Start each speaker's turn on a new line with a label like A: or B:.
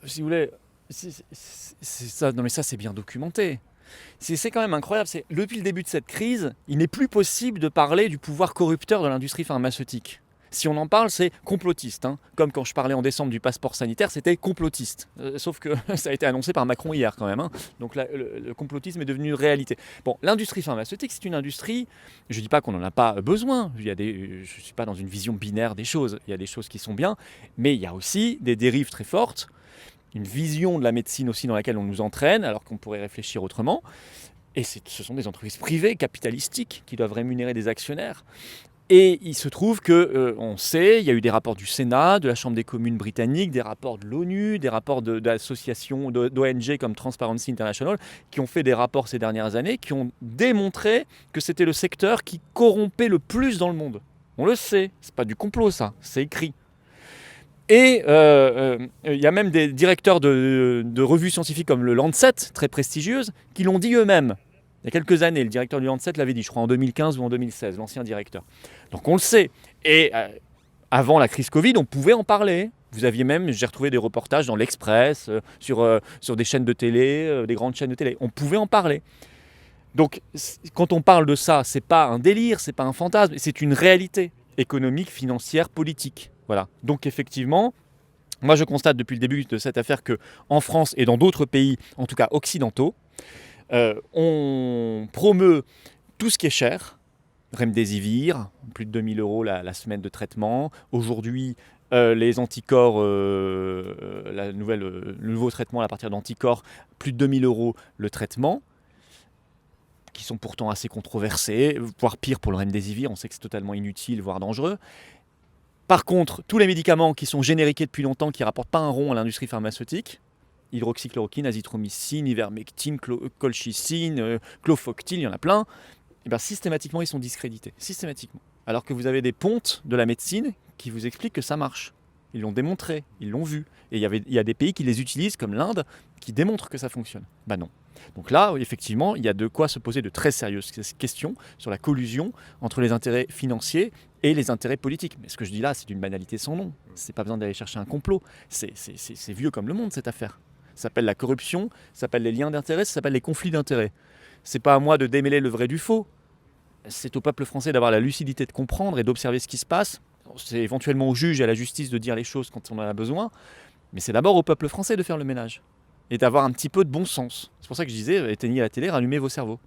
A: Si vous voulez, c'est ça, non mais ça c'est bien documenté. C'est quand même incroyable. Depuis le début de cette crise, il n'est plus possible de parler du pouvoir corrupteur de l'industrie pharmaceutique. Si on en parle, c'est complotiste. Hein. Comme quand je parlais en décembre du passeport sanitaire, c'était complotiste. Sauf que ça a été annoncé par Macron hier quand même. Hein. Donc là, le complotisme est devenu une réalité. Bon, l'industrie pharmaceutique, c'est une industrie, je ne dis pas qu'on n'en a pas besoin. Je ne suis pas dans une vision binaire des choses. Il y a des choses qui sont bien, mais il y a aussi des dérives très fortes, une vision de la médecine aussi dans laquelle on nous entraîne, alors qu'on pourrait réfléchir autrement. Et ce sont des entreprises privées, capitalistiques, qui doivent rémunérer des actionnaires. Et il se trouve que, on sait, il y a eu des rapports du Sénat, de la Chambre des communes britannique, des rapports de l'ONU, des rapports d'associations, d'ONG comme Transparency International, qui ont fait des rapports ces dernières années, qui ont démontré que c'était le secteur qui corrompait le plus dans le monde. On le sait, c'est pas du complot ça, c'est écrit. Et il y a même des directeurs de revues scientifiques comme le Lancet, très prestigieuses, qui l'ont dit eux-mêmes. Il y a quelques années, le directeur du Lancet l'avait dit, je crois en 2015 ou en 2016, l'ancien directeur. Donc on le sait. Et avant la crise Covid, on pouvait en parler. Vous aviez même, j'ai retrouvé des reportages dans l'Express, sur des chaînes de télé, des grandes chaînes de télé. On pouvait en parler. Donc quand on parle de ça, c'est pas un délire, c'est pas un fantasme, c'est une réalité économique, financière, politique. Voilà. Donc effectivement, moi je constate depuis le début de cette affaire que en France et dans d'autres pays, en tout cas occidentaux, on promeut tout ce qui est cher. Remdesivir, plus de 2000 euros la semaine de traitement. Aujourd'hui, les anticorps, le nouveau traitement à partir d'anticorps, plus de 2000 euros le traitement, qui sont pourtant assez controversés, voire pire pour le Remdesivir, on sait que c'est totalement inutile, voire dangereux. Par contre, tous les médicaments qui sont génériqués depuis longtemps, qui ne rapportent pas un rond à l'industrie pharmaceutique, hydroxychloroquine, azithromycine, ivermectine, colchicine, clofoctine, il y en a plein, et bien systématiquement ils sont discrédités. Systématiquement. Alors que vous avez des pontes de la médecine qui vous expliquent que ça marche. Ils l'ont démontré, ils l'ont vu. Et il y a des pays qui les utilisent, comme l'Inde, qui démontrent que ça fonctionne. Ben non. Donc là, effectivement, il y a de quoi se poser de très sérieuses questions sur la collusion entre les intérêts financiers et les intérêts politiques. Mais ce que je dis là, c'est d'une banalité sans nom. C'est pas besoin d'aller chercher un complot. C'est vieux comme le monde, cette affaire. Ça s'appelle la corruption, ça s'appelle les liens d'intérêts, ça s'appelle les conflits d'intérêts. C'est pas à moi de démêler le vrai du faux. C'est au peuple français d'avoir la lucidité de comprendre et d'observer ce qui se passe. C'est éventuellement au juge et à la justice de dire les choses quand on en a besoin. Mais c'est d'abord au peuple français de faire le ménage. Et d'avoir un petit peu de bon sens. C'est pour ça que je disais, éteignez la télé, rallumez vos cerveaux.